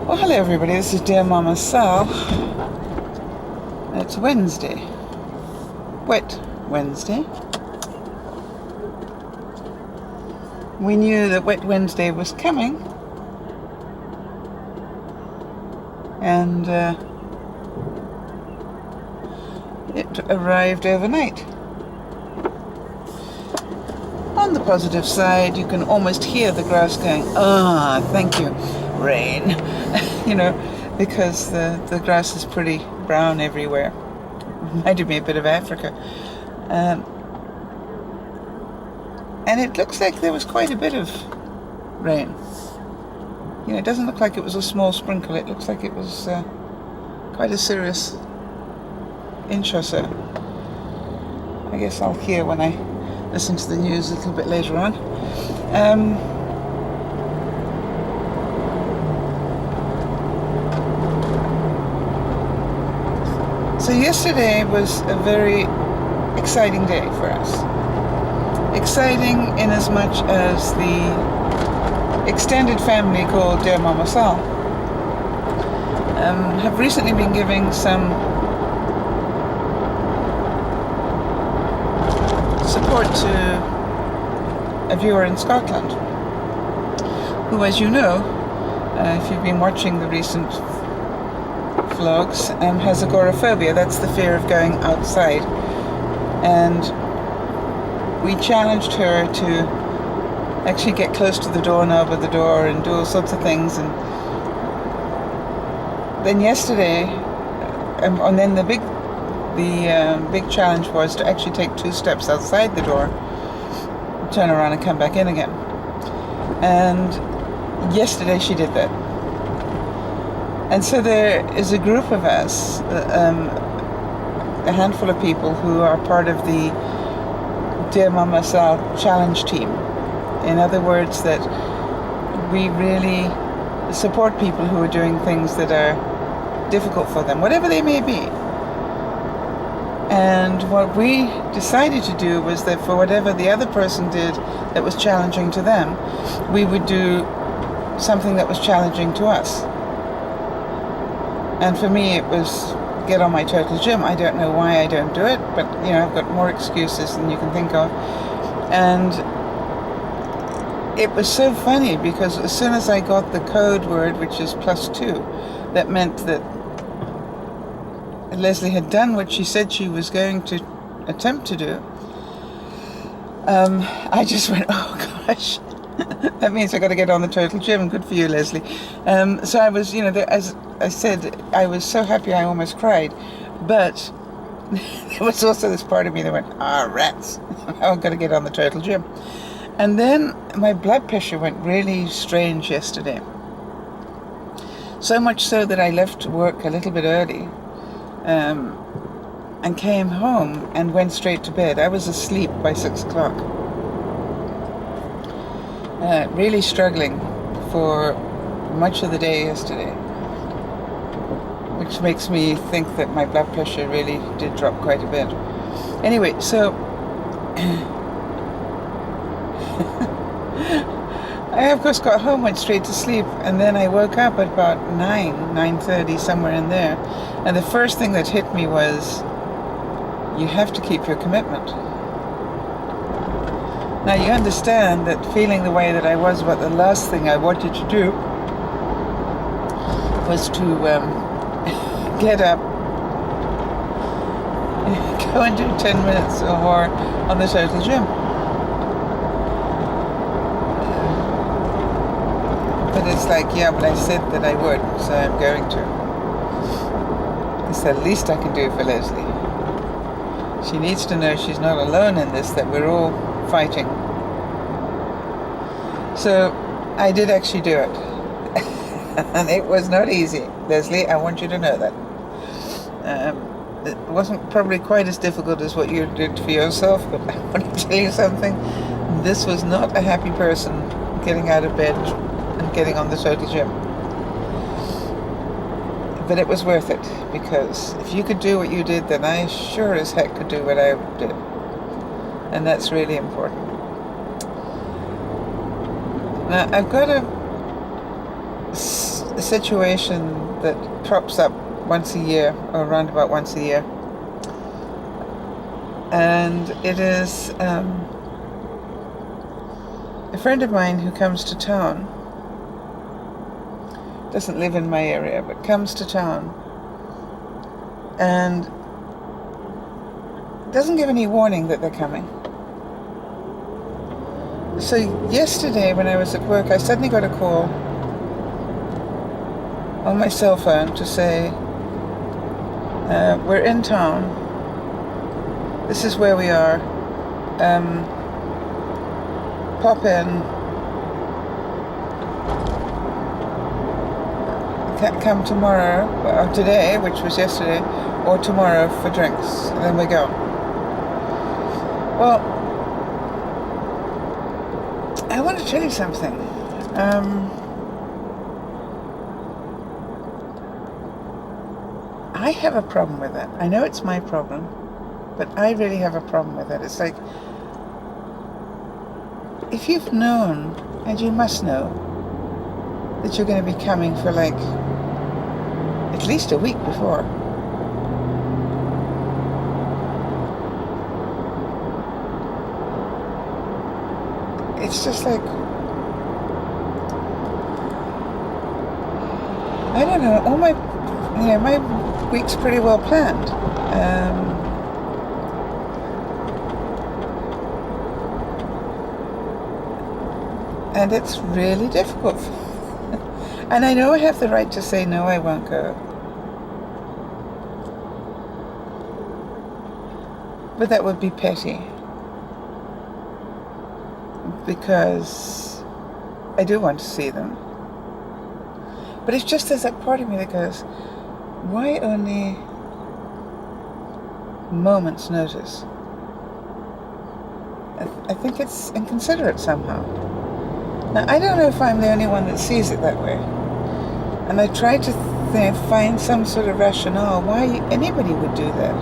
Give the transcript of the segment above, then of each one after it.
Well, hello everybody, this is DearMamaSal. It's Wednesday. Wet Wednesday. We knew that Wet Wednesday was coming, and it arrived overnight. On the positive side, you can almost hear the grass going, thank you, rain. Because the grass is pretty brown everywhere. Reminded me a bit of Africa. And it looks like there was quite a bit of rain. It doesn't look like it was a small sprinkle. It looks like it was quite a serious inch or so. I guess I'll hear when I listen to the news a little bit later on. So yesterday was a very exciting day for us. Exciting in as much as the extended family called DearMamaSal have recently been giving some support to a viewer in Scotland who, as you know, if you've been watching the recent vlogs, has agoraphobia. That's the fear of going outside. And we challenged her to actually get close to the doorknob of the door and do all sorts of things. And then yesterday, and then the big challenge was to actually take 2 steps outside the door, turn around and come back in again. And yesterday she did that. And so there is a group of us, a handful of people who are part of the DearMamaSal challenge team. In other words, that we really support people who are doing things that are difficult for them, whatever they may be. And what we decided to do was that for whatever the other person did that was challenging to them, we would do something that was challenging to us. And for me, it was get on my total gym. I don't know why I don't do it, but I've got more excuses than you can think of. And it was so funny because as soon as I got the code word, which is +2, that meant that Lesley had done what she said she was going to attempt to do. I just went, oh gosh. That means I got to get on the total gym. Good for you, Lesley. So I was, as I said, I was so happy I almost cried. But there was also this part of me that went, rats. I've got to get on the total gym. And then my blood pressure went really strange yesterday. So much so that I left work a little bit early and came home and went straight to bed. I was asleep by 6 o'clock. Really struggling for much of the day yesterday, which makes me think that my blood pressure really did drop quite a bit. Anyway, so I of course got home, went straight to sleep, and then I woke up at about 9:30, somewhere in there, and the first thing that hit me was, you have to keep your commitment. Now you understand that feeling the way that I was about the last thing I wanted to do was to get up, go and do 10 minutes or more on the total gym. But it's like, but I said that I would, so I'm going to. It's the least I can do for Lesley. She needs to know she's not alone in this, that we're all fighting. So I did actually do it. And it was not easy, Lesley, I want you to know that. It wasn't probably quite as difficult as what you did for yourself, but I want to tell you something. This was not a happy person getting out of bed and getting on the total gym. But it was worth it, because if you could do what you did, then I sure as heck could do what I did. And that's really important. Now, I've got to a situation that crops up once a year, or around about once a year. And it is a friend of mine who comes to town, doesn't live in my area, but comes to town and doesn't give any warning that they're coming. So yesterday when I was at work, I suddenly got a call on my cell phone to say, we're in town, this is where we are, pop in, come tomorrow, or today, which was yesterday, or tomorrow for drinks, and then we go. Well, I want to tell you something. I have a problem with it. I know it's my problem, but I really have a problem with it. It's like, if you've known, and you must know, that you're going to be coming for like at least a week before, it's just like, I don't know, all my, my week's pretty well planned. And it's really difficult. And I know I have the right to say, no, I won't go. But that would be petty. Because I do want to see them. But it's just there's that part of me that goes, why only moment's notice? I think it's inconsiderate somehow. Now, I don't know if I'm the only one that sees it that way. And I try to find some sort of rationale why anybody would do that.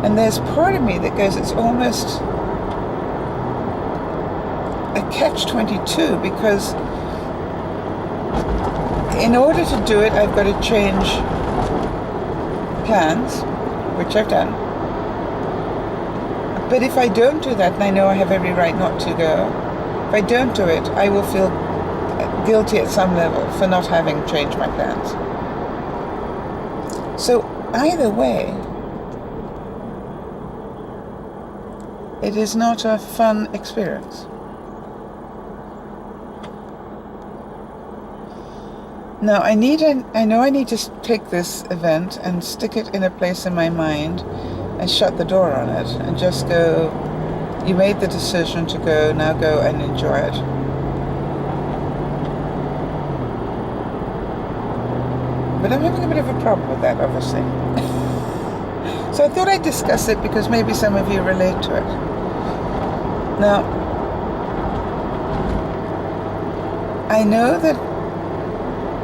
And there's part of me that goes, it's almost a catch-22, because in order to do it, I've got to change plans, which I've done. But if I don't do that, and I know I have every right not to go, if I don't do it, I will feel guilty at some level for not having changed my plans. So either way, it is not a fun experience. Now, I know I need to take this event and stick it in a place in my mind and shut the door on it and just go, you made the decision to go, now go and enjoy it. But I'm having a bit of a problem with that, obviously. So I thought I'd discuss it because maybe some of you relate to it. Now, I know that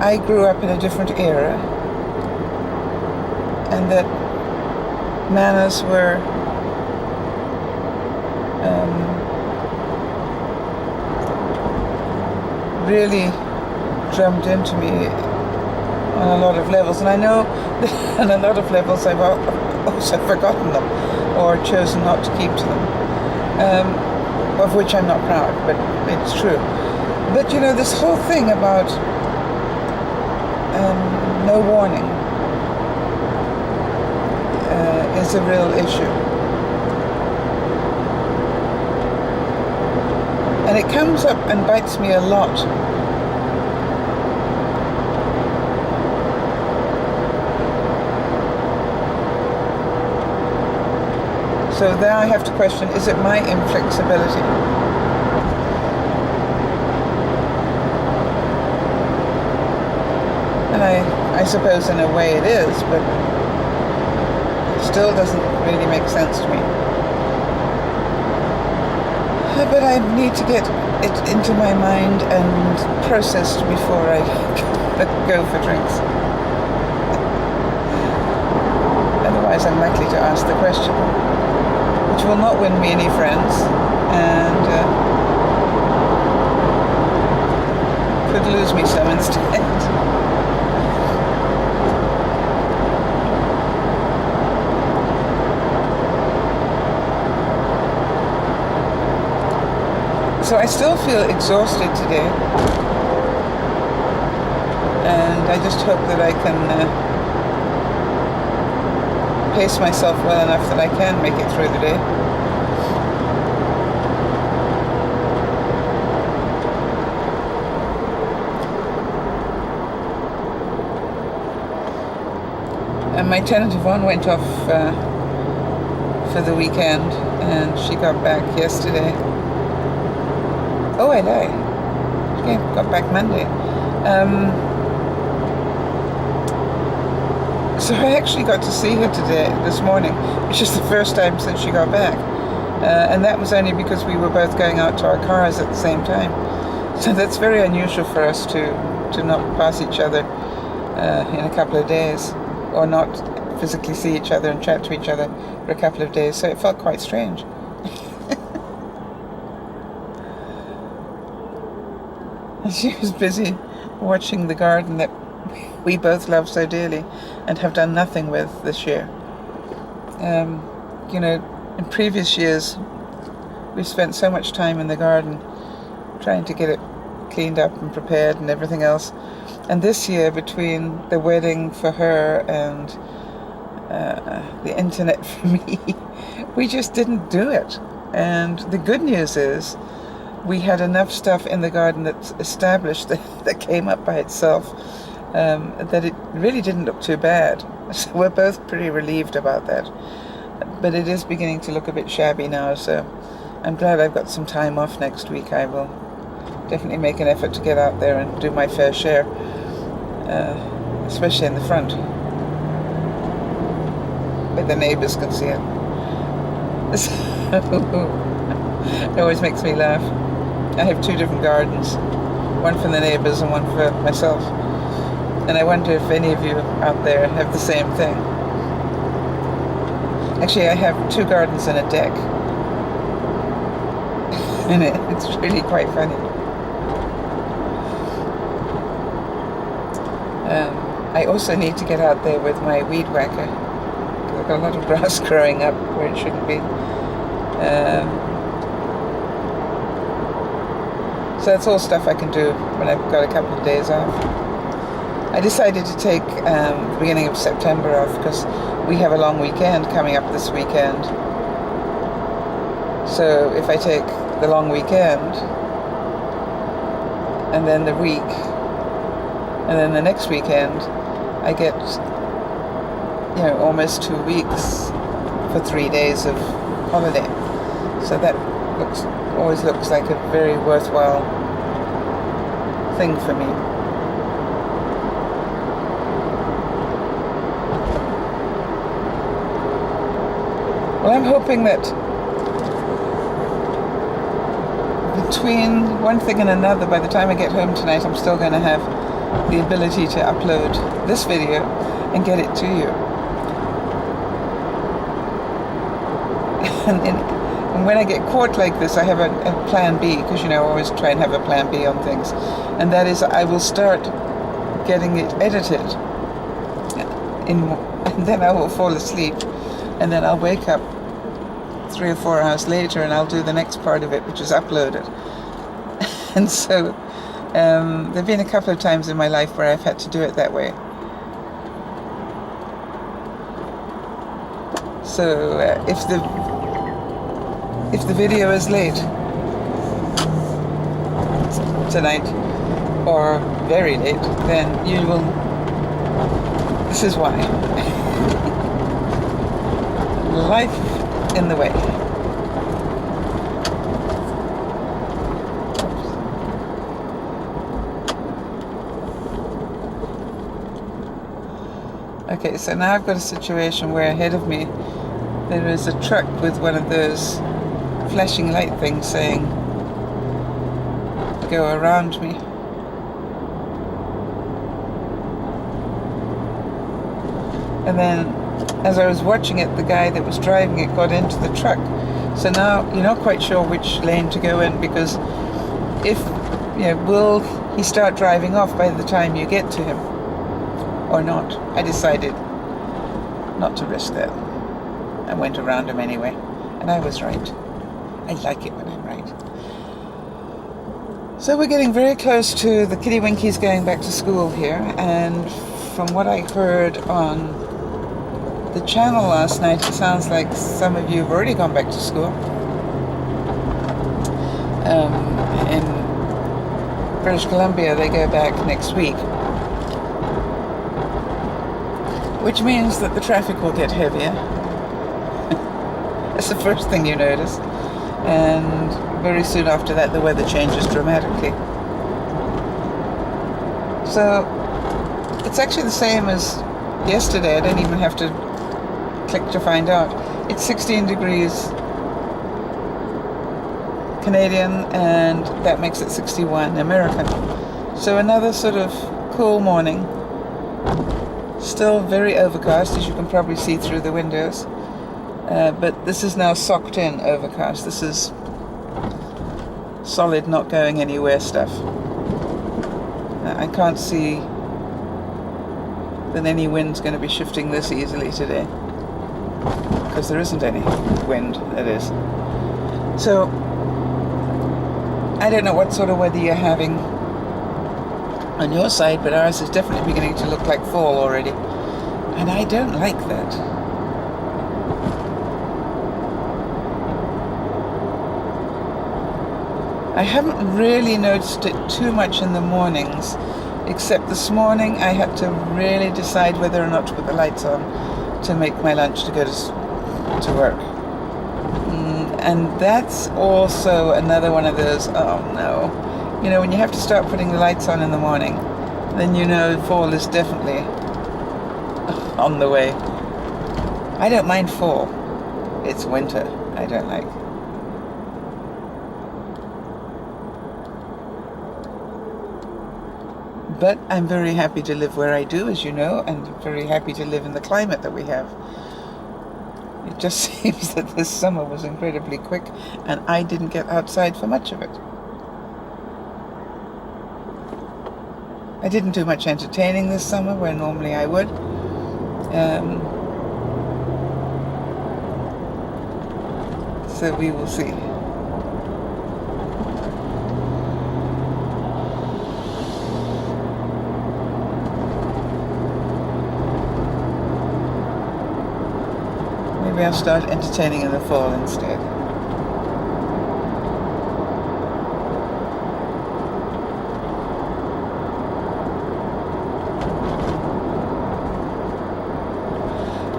I grew up in a different era, and that manners were really drummed into me on a lot of levels, and I know that on a lot of levels I've also forgotten them or chosen not to keep to them, of which I'm not proud, but it's true. But this whole thing about no warning is a real issue. And it comes up and bites me a lot. So there I have to question, is it my inflexibility? And I suppose in a way it is, but it still doesn't really make sense to me. But I need to get it into my mind and processed before I go for drinks. Otherwise I'm likely to ask the question, which will not win me any friends, and could lose me some instead. So I still feel exhausted today, and I just hope that I can pace myself well enough that I can make it through the day. And my tentative one went off for the weekend, and she got back yesterday. Oh, I lie. She got back Monday. So I actually got to see her this morning, which is the first time since she got back. And that was only because we were both going out to our cars at the same time. So that's very unusual for us to not pass each other in a couple of days, or not physically see each other and chat to each other for a couple of days. So it felt quite strange. And she was busy watching the garden that we both love so dearly and have done nothing with this year. In previous years, we spent so much time in the garden trying to get it cleaned up and prepared and everything else. And this year, between the wedding for her and the internet for me, we just didn't do it. And the good news is we had enough stuff in the garden that's established that came up by itself, that it really didn't look too bad. So we're both pretty relieved about that. But it is beginning to look a bit shabby now, so I'm glad I've got some time off next week. I will definitely make an effort to get out there and do my fair share, especially in the front, where the neighbours can see it. So, it always makes me laugh. I have two different gardens, one for the neighbours and one for myself. And I wonder if any of you out there have the same thing. Actually, I have two gardens and a deck. And it's really quite funny. I also need to get out there with my weed whacker. I've got a lot of grass growing up where it shouldn't be. So that's all stuff I can do when I've got a couple of days off. I decided to take the beginning of September off because we have a long weekend coming up this weekend. So if I take the long weekend and then the week and then the next weekend, I get almost 2 weeks for 3 days of holiday. So that always looks like a very worthwhile thing for me. Well, I'm hoping that between one thing and another, by the time I get home tonight, I'm still going to have the ability to upload this video and get it to you. And when I get caught like this, I have a plan B, because I always try and have a plan B on things, and that is I will start getting it edited, and then I will fall asleep, and then I'll wake up 3 or 4 hours later and I'll do the next part of it, which is uploaded. And so there have been a couple of times in my life where I've had to do it that way. So if the video is late tonight, or very late, then you will, this is why. Life in the way. Okay, so now I've got a situation where ahead of me there is a truck with one of those flashing light things saying, "Go around me." And then as I was watching it, the guy that was driving it got into the truck. So now you're not quite sure which lane to go in, because will he start driving off by the time you get to him or not? I decided not to risk that. I went around him anyway, and I was right. I like it when I'm right. So we're getting very close to the Kitty Winkies going back to school here, and from what I heard on the channel last night, it sounds like some of you have already gone back to school. In British Columbia, they go back next week, which means that the traffic will get heavier. That's the first thing you notice. And very soon after that, the weather changes dramatically. So it's actually the same as yesterday. I don't even have to click to find out. It's 16 degrees Canadian, and that makes it 61 American. So another sort of cool morning. Still very overcast, as you can probably see through the windows. But this is now socked in overcast. This is solid, not going anywhere stuff. I can't see that any wind's going to be shifting this easily today, because there isn't any wind, that is. So I don't know what sort of weather you're having on your side, but ours is definitely beginning to look like fall already, and I don't like that. I haven't really noticed it too much in the mornings, except this morning I had to really decide whether or not to put the lights on to make my lunch to go to work. And that's also another one of those, oh no. You know, when you have to start putting the lights on in the morning, then you know fall is definitely on the way. I don't mind fall. It's winter I don't like. But I'm very happy to live where I do, as you know, and very happy to live in the climate that we have. It just seems that this summer was incredibly quick, and I didn't get outside for much of it. I didn't do much entertaining this summer, where normally I would. So we will see. Maybe I'll start entertaining in the fall instead.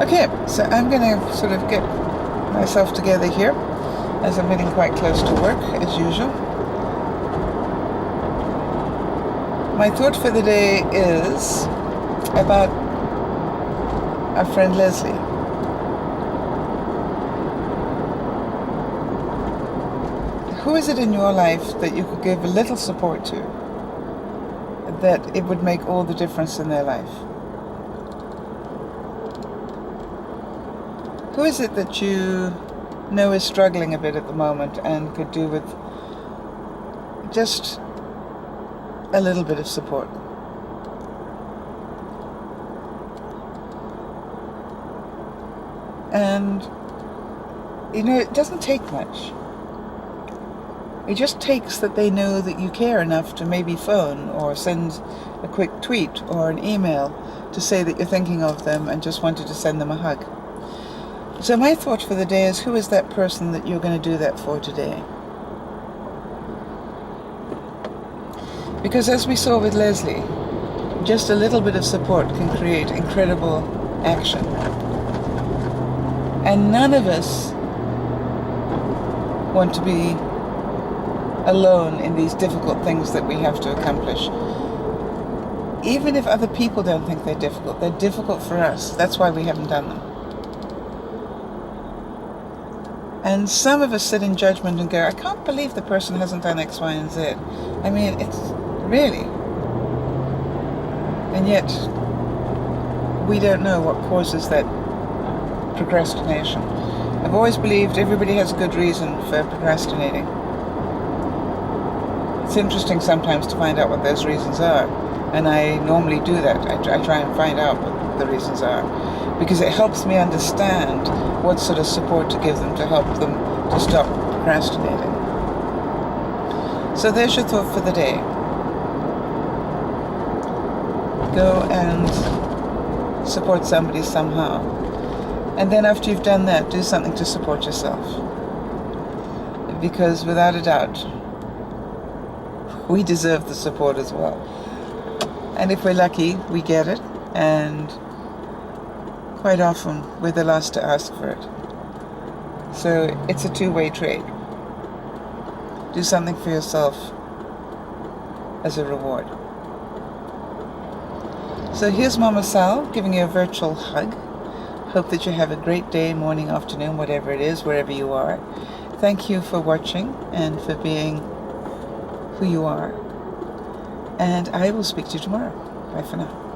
Okay, so I'm going to sort of get myself together here, as I'm getting quite close to work, as usual. My thought for the day is about our friend Lesley. Who is it in your life that you could give a little support to, that it would make all the difference in their life? Who is it that you know is struggling a bit at the moment and could do with just a little bit of support? And, you know, it doesn't take much. It just takes that they know that you care enough to maybe phone or send a quick tweet or an email to say that you're thinking of them and just wanted to send them a hug. So my thought for the day is, who is that person that you're going to do that for today? Because as we saw with Lesley, just a little bit of support can create incredible action. And none of us want to be alone in these difficult things that we have to accomplish. Even if other people don't think they're difficult for us. That's why we haven't done them. And some of us sit in judgment and go, I can't believe the person hasn't done X, Y, and Z. I mean, it's really. And yet, we don't know what causes that procrastination. I've always believed everybody has a good reason for procrastinating. It's interesting sometimes to find out what those reasons are, and I normally do that. I try and find out what the reasons are, because it helps me understand what sort of support to give them to help them to stop procrastinating. So there's your thought for the day. Go and support somebody somehow. And then after you've done that, do something to support yourself. Because without a doubt, we deserve the support as well. And if we're lucky, we get it. And quite often, we're the last to ask for it. So it's a two-way trade. Do something for yourself as a reward. So here's Mama Sal giving you a virtual hug. Hope that you have a great day, morning, afternoon, whatever it is, wherever you are. Thank you for watching and for being who you are. And I will speak to you tomorrow. Bye for now.